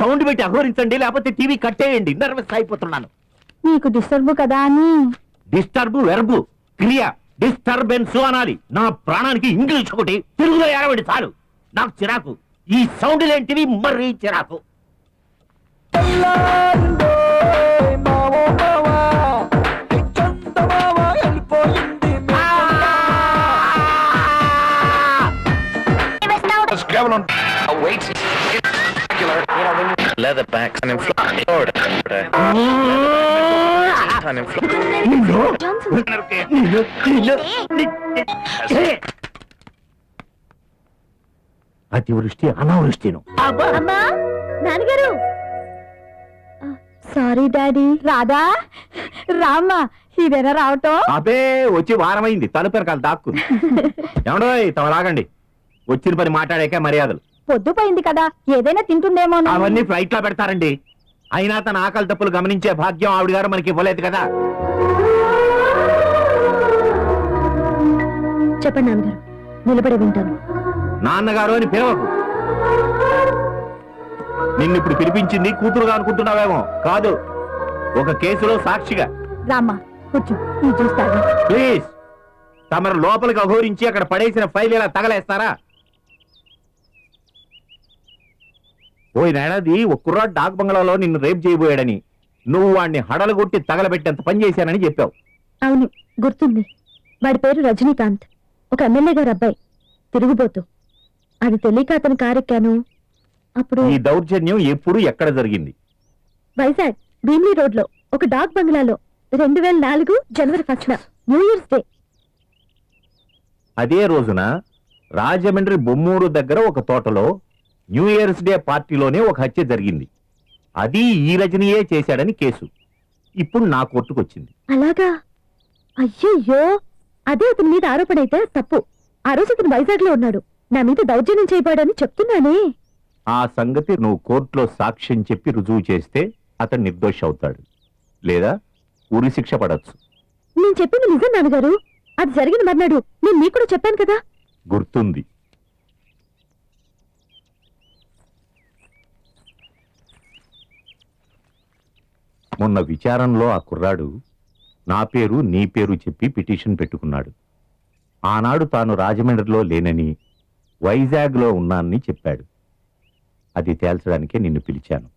Sound పెట్టి అఘోరించండి, లేకపోతే TV కట్టేయండి. Nervous అయిపోతున్నాను. నీకు డిస్టర్బ్ కదా అని. డిస్టర్బ్ వెర్బు క్రియ, డిస్టర్బెన్స్ అనాలి. నా ప్రాణానికి ఇంగ్లీష్ ఒకటి, తెలుగులో ఏడవండి చాలు. నాకు చిరాకు. ఈ సౌండ్ లేంటివి మరీ చిరాకు. Leather backs and అతివృష్టి అనావృష్టిను. నాన్నగారు సారీ డాడీ. రాదా రామ్మా, ఇదేనా రావటం? అబే వచ్చి వారమైంది, తలుపు కాదు దాక్కు. ఏమండో తమ లాగండి. వచ్చిన పని మాట్లాడాక మర్యాదలు. పొద్దుపోయింది కదా, ఏదైనా తింటుందేమో. అవన్నీ ఫ్లైట్ లో పెడతారండి. అయినా తన ఆకలి తప్పులు గమనించే భాగ్యం ఆవిడ గారు మనకి ఇవ్వలేదు కదా. చెప్పండి నాన్నగారు, నిలబడి వింటాను. నాన్నగారు అని పిలవకు. నిన్నిప్పుడు పిలిపించింది కూతురుగా అనుకుంటున్నావేమో. కాదు, ఒక కేసులో సాక్షిగా. రామ్మా కూర్చో, నీ చూస్తాను. ప్లీజ్, తమరు లోపలికి అఘోరించి అక్కడ పడేసిన ఫైల్ ఇలా తగలేస్తారా? పోయినేడాది ఒక కుర్రాడు డాక్ బంగ్లాలో నిన్ను రేప్ చేయబోయాడని, నువ్వు వాడిని హడలగొట్టి తగలబెట్టేంత పని చేశానని చెప్పావు. అవును, గుర్తుంది. వాడి పేరు రజనీకాంత్, ఒక ఎమ్మెల్యే గారు అబ్బాయి, తిరుగుబోతు. అది తెలియక అతను కారెక్కాను. అప్పుడు ఈ దౌర్జన్యం ఎప్పుడు ఎక్కడ జరిగింది? వైజాగ్ భీమ్లీ రోడ్ లో ఒక డాక్ బంగ్లాలో 2004 జనవరి 1 న్యూ ఇయర్స్ డే. అదే రోజున రాజమండ్రి బొమ్మూరు దగ్గర ఒక తోటలో న్యూ ఇయర్స్ డే పార్టీలోనే ఒక హత్య జరిగింది. అది ఈ రజనీయే చేశాడని కేసు ఇప్పుడు నా కోర్టుకొచ్చింది. అలాగా? అయ్యయ్యో, అదే అతని మీద ఆరోపణ అయితే తప్పు. ఆ రోజు అతను వైజాగ్ లో ఉన్నాడు. నా మీద దౌర్జన్యం చేయబడని చెప్తున్నానే. ఆ సంగతి నువ్వు కోర్టులో సాక్ష్యం చెప్పి రుజువు చేస్తే అతను నిర్దోషి అవుతాడు, లేదా ఉరి శిక్ష పడచ్చు. నేను చెప్పింది నిజం నాన్నగారు. అది జరిగిన మర్నాడు నేను మీకు కూడా చెప్పాను కదా. గుర్తుంది. మొన్న విచారణలో ఆ కుర్రాడు నా పేరు నీ పేరు చెప్పి పిటిషన్ పెట్టుకున్నాడు. ఆనాడు తాను రాజమండ్రిలో లేనని, వైజాగ్లో ఉన్నానని చెప్పాడు. అది తేల్చడానికే నిన్ను పిలిచాను.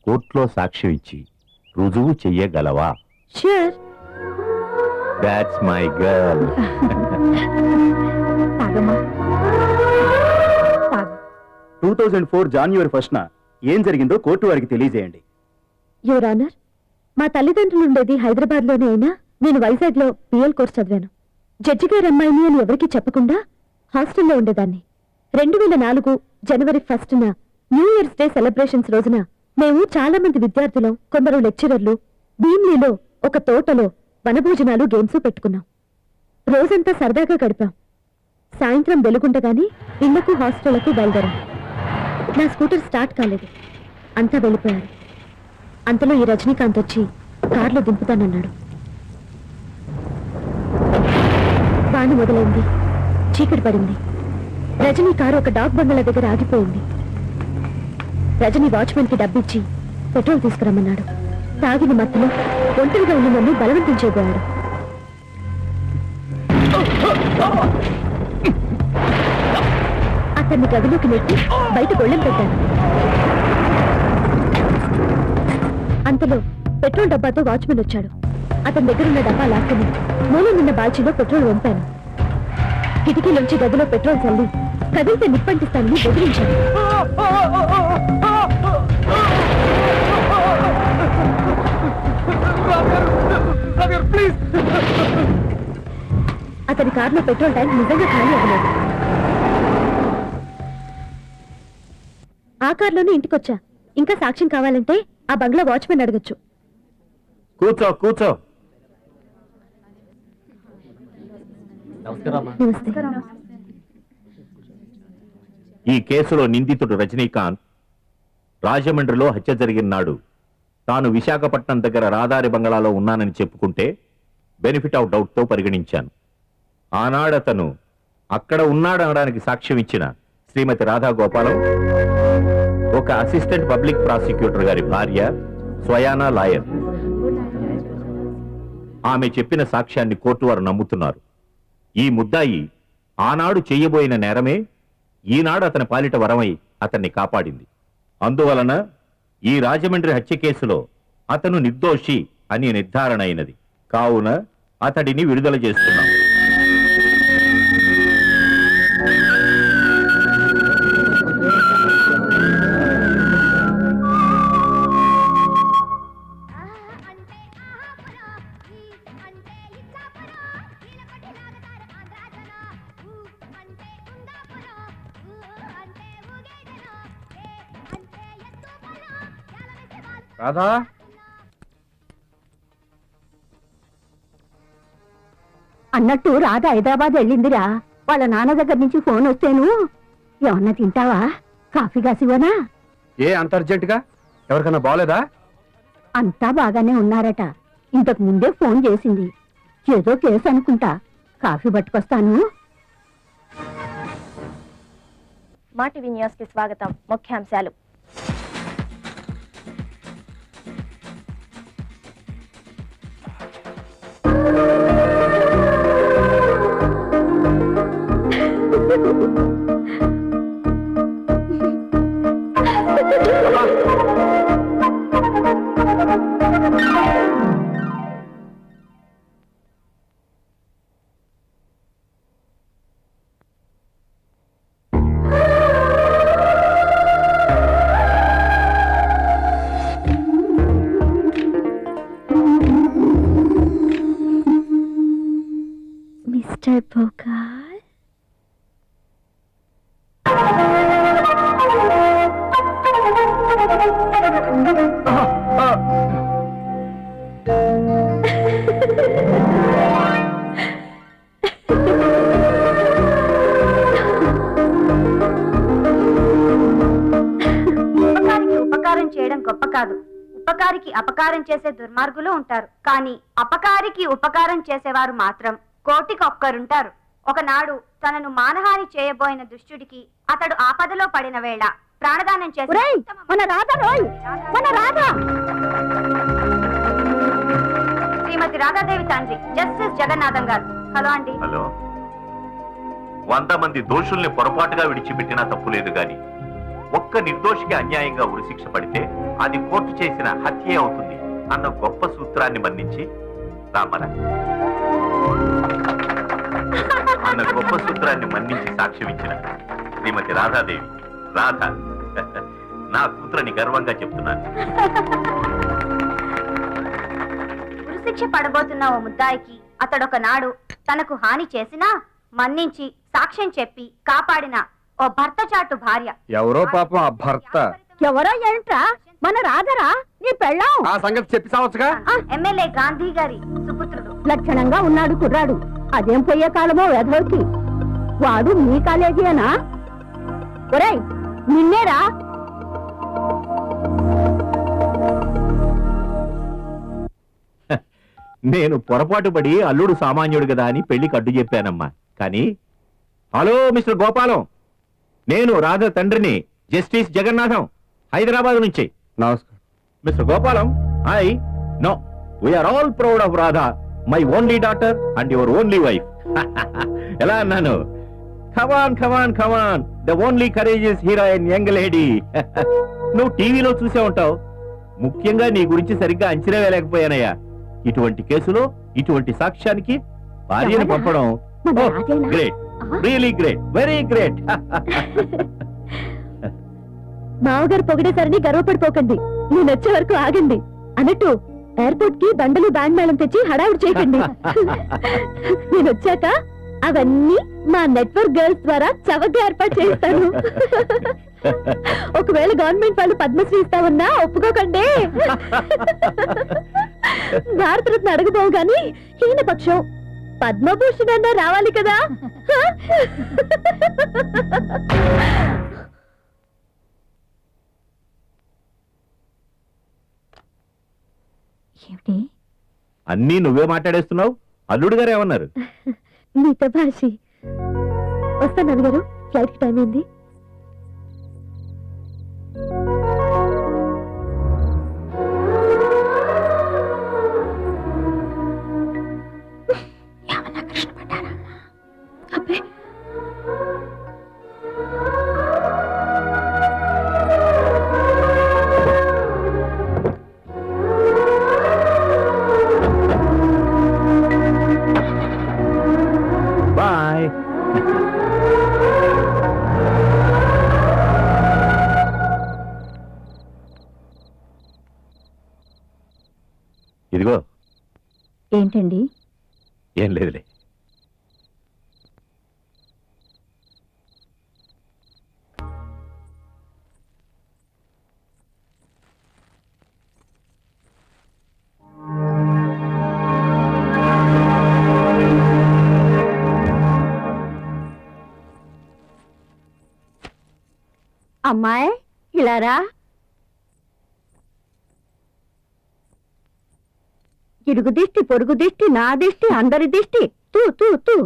కోర్టులో సాక్ష్యం ఇచ్చి రుజువు చెయ్యగలవా? Sure. That's my girl. 2004 జనవరి 1న ఏం జరిగిందో కోర్టు వారికి తెలియజేయండి. యువర్ ఆనర్, మా తల్లిదండ్రులు ఉండేది హైదరాబాద్ లోనే అయినా నేను వైజాగ్ లో బిఎల్ కోర్స్ చదివాను. జడ్జి గారి అమ్మాయిని అని ఎవరికీ చెప్పకుండా హాస్టల్లో ఉండేదాన్ని. 2004 జనవరి 1న న్యూ ఇయర్స్ డే సెలబ్రేషన్స్ రోజున మేము చాలా మంది విద్యార్థులు, కొందరు లెక్చరర్లు భీమ్లీలో ఒక తోటలో వనభోజనాలు, గేమ్స్ పెట్టుకున్నాం. రోజంతా సరదాగా గడిపాం. సాయంత్రం వెలుగుండగానే ఇళ్లకు హాస్టళ్లకు బయలుదేరాం. నా స్కూటర్ స్టార్ట్ కాలేదు. అంతా వెళ్ళిపోయారు. అంతలో ఈ రజనీకాంత్ వచ్చి కారులో దింపుతానన్నాడు. వాన మొదలైంది. చీకటి పడింది. రజనీ కారు ఒక డాక్ బంగ్లా దగ్గర ఆగిపోయింది. రజనీ వాచ్మెన్ కి డబ్బిచ్చి పెట్రోల్ తీసుకురమ్మన్నాడు. తాగిన మత్తులో ఒంటరిగా ఉన్న నన్ను బలవంతం చేయబోయాడు. అతన్ని గదిలోకి నెట్టి బయట గొళ్ళెం పెట్టాను. అంతలో పెట్రోల్ డబ్బాతో వాచ్మెన్ వచ్చాడు. అతని దగ్గరున్న డబ్బా లాక్కుని మూలనున్న బాల్చీలో పెట్రోల్ వంపాను. కిటికీలోంచి గదిలో పెట్రోల్ చల్లి కదిలితే నిప్పంటిస్తానని బెదిరించాను. అతని కారులో పెట్రోల్ ట్యాంక్ నిజంగా ఖాళీ అవ్వలేదు. ఆ కారులోనే ఇంటికొచ్చా. ఇంకా సాక్ష్యం కావాలంటే ఆ బంగ్లా వాచ్మెన్ అడగచ్చు. కూర్చో కూర్చో. నమస్తే. ఈ కేసులో నిందితుడు రజనీకాంత్ రాజమండ్రిలో హత్య జరిగిన నాడు తాను విశాఖపట్నం దగ్గర రాదారి బంగ్లాలో ఉన్నానని చెప్పుకుంటే బెనిఫిట్ ఆఫ్ డౌట్ తో పరిగణించాను. ఆనాడతను అక్కడ ఉన్నాడనడానికి సాక్ష్యం ఇచ్చిన శ్రీమతి రాధాగోపాలం ఒక అసిస్టెంట్ పబ్లిక్ ప్రాసిక్యూటర్ గారి భార్య స్వయానా లాయర్. ఆమె చెప్పిన సాక్ష్యాన్ని కోర్టు వారు నమ్ముతున్నారు. ఈ ముద్దాయి ఆనాడు చెయ్యబోయిన నేరమే ఈనాడు అతని పాలిట వరమై అతన్ని కాపాడింది. అందువలన ఈ రాజమండ్రి హత్య కేసులో అతను నిర్దోషి అని నిర్ధారణ అయినది. కావున అతడిని విడుదల చేస్తున్నాం. రాధా, అన్నట్టు రాధ హైదరాబాద్ వెళ్ళిందిరా. వాళ్ళ నాన్న దగ్గర నుంచి ఫోన్ వస్తేను ఏమన్నా తింటావా, కాఫీ కాసివనా? ఏ అంత అర్జెంటుగా? ఎవరికన్నా బాగలేదా? అంతా బాగానే ఉన్నారట. ఇంతకు ముందే ఫోన్ చేసింది. ఏదో కేసు అనుకుంటా. కాఫీ పట్టుకొస్తాను. మా టీవీ న్యూస్ కి స్వాగతం. ముఖ్యాంశాలు. మిస్టర్ పోకాల్, ఉపకారం చేయడం గొప్ప కాదు, ఉపకారికి అపకారం చేసే దుర్మార్గులు ఉంటారు. కానీ అపకారికి ఉపకారం చేసేవారు మాత్రం కోటికొక్కరుంటారు. ఒకనాడు తనను మానహాని చేయబోయిన దుష్టుడికి అతడు ఆపదలో పడిన వేళ ప్రాణదానం చేసి శ్రీమతి రాధాదేవి తండ్రి జస్టిస్ జగన్నాథం గారు. హలో అండి. హలో. 100 మంది దోషుల్ని పొరపాటుగా విడిచిపెట్టినా తప్పు లేదు గాని ఒక్క నిర్దోషికి అన్యాయంగా ఉరిశిక్ష పడితే అది కోర్టు చేసిన హత్యే అవుతుంది అన్న గొప్ప సూత్రాన్ని మన్నించి అన్న గొప్ప సూత్రాన్ని మన్నించి సాక్ష్యం ఇచ్చిన శ్రీమతి రాధాదేవి, రాధ నా కూతురని గర్వంగా చెప్తున్నాను. ఉరిశిక్ష పడబోతున్న ఓ ముద్దాయికి అతడొక నాడు తనకు హాని చేసినా మన్నించి సాక్ష్యం చెప్పి కాపాడిన ఓ భర్త చాటు భార్య. ఎవరో పాపం ఆ భర్త. ఎవరో ఏంట్రా? మన రాధరా, నీ పెళ్ళాం. ఆ సంగతి చెప్పి సావచ్చుగా. ఎమ్మెల్యే గాంధీ గారి సుపుత్రుడు. లక్షణంగా ఉన్నాడు కుర్రాడు. అదేం పోయే కాలమో వెధవకి. వాడు మీ కాలేజీనా? ఒరేయ్, నిన్నేరా? నేను పొరపాటు పడి అల్లుడు సామాన్యుడు కదా అని పెళ్లికి అడ్డు చెప్పానమ్మా. కానీ హలో మిస్టర్ గోపాలం, నేను రాధ తండ్రిని, జస్టిస్ జగన్నాథం, హైదరాబాద్ నుంచి. నమస్కారం mister Gopalam. No, we're all proud of Radha, my only daughter and your only wife. ఎలా అన్నాను? Come on come on come on, the only courageous heroine young lady. నువ్వు టీవీలో చూసే ఉంటావు. ముఖ్యంగా నీ గురించి సరిగ్గా అంచనా వేయలేకపోయానయ్యా. ఇటువంటి కేసులో ఇటువంటి సాక్ష్యానికి భార్యను పంపడం great, really great, very great. మావగారు పొగిడేసరిని గర్వపడిపోకండి. నేను వచ్చే వరకు ఆగండి. అన్నట్టు ఎయిర్పోర్ట్ కి బండలు బ్యాండ్ మేళం తెచ్చి హడావుడి చేయకండి. నేను వచ్చాక అవన్నీ మా నెట్వర్క్ గర్ల్స్ ద్వారా చవకగా ఏర్పాటు చేస్తాను. ఒకవేళ గవర్నమెంట్ వాళ్ళు పద్మశ్రీ ఇస్తామన్నా ఒప్పుకోకండి. భారతరత్న అడగబోవు గాని హీన పక్షం పద్మభూషణ్ అన్నా రావాలి కదా. ఏమిటి అన్నీ నువ్వే మాట్లాడేస్తున్నావు. అల్లుడు గారు ఏమన్నారు? మీతో భాషి. వస్తాను నాన్నగారు, ఫ్లైట్ కి టైం అయింది. ఏంటండి? ఏం లేదులే. అమ్మాయి ఇలారా. ఇరుగు దిష్టి, పొరుగు దిష్టి, నా దిష్టి, అందరి దిష్టి. తూ తూ తూ.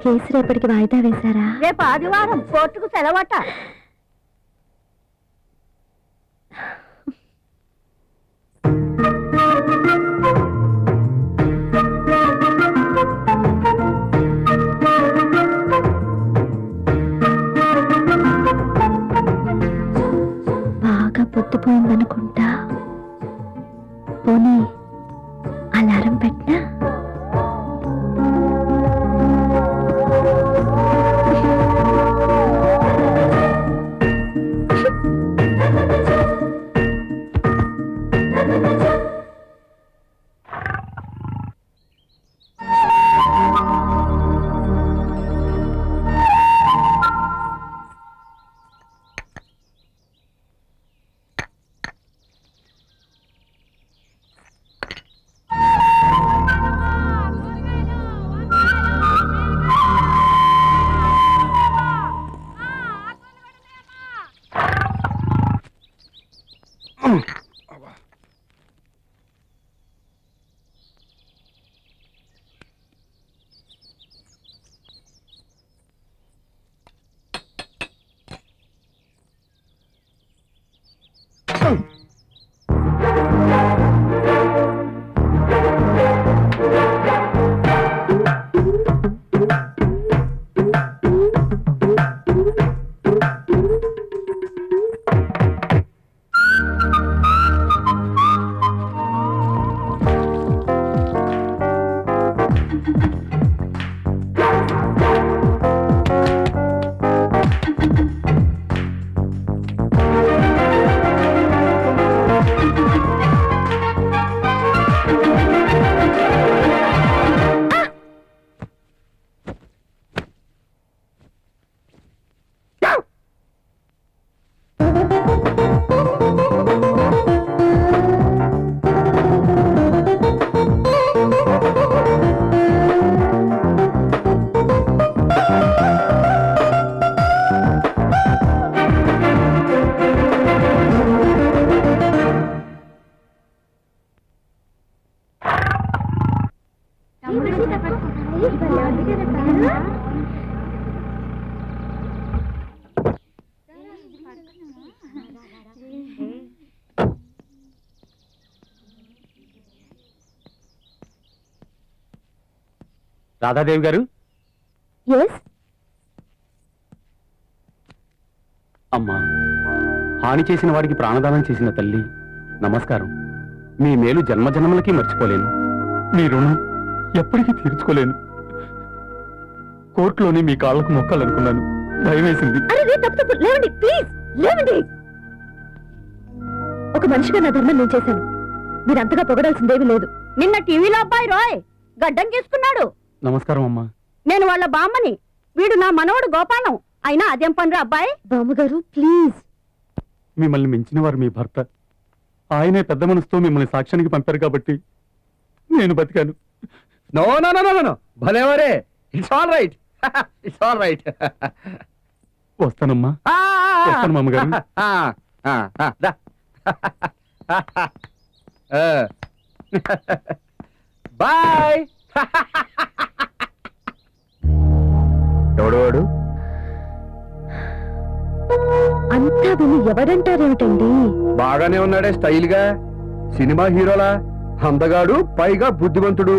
కేసు రేపటికి వాయిదా వేశారా? రేపు ఆదివారం కోర్టుకు సెలవట. బాగా పొద్దుపోయిందనుకుంటా. పోనీ అలారం పెట్టినా? రాధాదేవి గారు, ఎస్. అమ్మా, హాని చేసిన వాడికి ప్రాణదానం చేసిన తల్లి, నమస్కారం. మీ మేలు జన్మజన్మలకి మర్చిపోలేను. మీ రుణం ఎప్పటికీ తీర్చుకోలేను. కోర్టులోనే మీ కాళ్ళకు మొక్కాలనుకున్నాను, భయం వేసింది. లేవండి ప్లీజ్, లేవండి. ఒక మనిషిగా నా ధర్మం నేను చేశాను. మీరు అంతగా పొగడాల్సిందేమీ లేదు. నిన్న టీవీలో అబ్బాయి రాయ్ గడ్డం గీసుకున్నాడు. నమస్కారం అమ్మా. నేను వాళ్ళ బామ్మని, వీడు నా మనవడు గోపాలం. అయినా అదేం పనిరా అబ్బాయి. బామ్మగారు ప్లీజ్. మిమ్మల్ని మించిన వారు మీ భర్త. ఆయనే పెద్ద మనసుతో మిమ్మల్ని సాక్ష్యానికి పంపారు కాబట్టి నేను బతికాను. No no no no no, భలేవరే. It's all right, it's all right. వస్తానమ్మా. వస్తాను మామగారు. బాయ్. ఎవడు వాడు? అంతా విని ఎవడంటారేమిటండి? బాగానే ఉన్నాడే స్టైల్ గా, సినిమా హీరోలా, అందగాడు, పైగా బుద్ధిమంతుడు.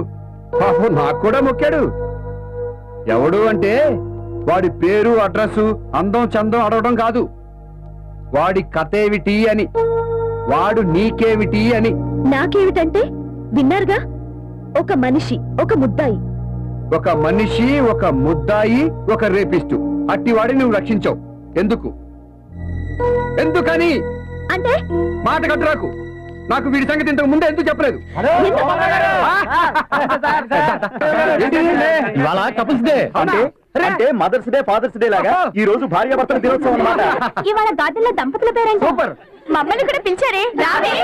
పాపం నాకు కూడా మొక్కాడు. ఎవడు అంటే వాడి పేరు అడ్రస్ అందం చందం అడగడం కాదు, వాడి కథేమిటి అని, వాడు నీకేమిటి అని. నాకేమిటంటే విన్నారుగా, ఒక మనిషి ఒక ముద్దాయి. ఒక మనిషి, ఒక ముద్దాయి, ఒక రేపిస్టు, అట్టివాడి నువ్వు రక్షించావు. ఎందుకు? ఎందుకని? అంటే మాట కట్టురాకు. నాకు వీడి సంగతి ఇంతకు ముందే ఎందుకు చెప్పలేదు? ఇవాళ కపుల్స్ డే అంటే మదర్స్ డే, ఫాదర్స్ డే లాగా ఈ రోజు భార్యాభర్తల దినోత్సవం అన్నమాట. ఇవాళ గార్డెన్ లో దంపతుల పేరేంటి? సూపర్. మమ్మల్ని కూడా పిలిచారే, రావే.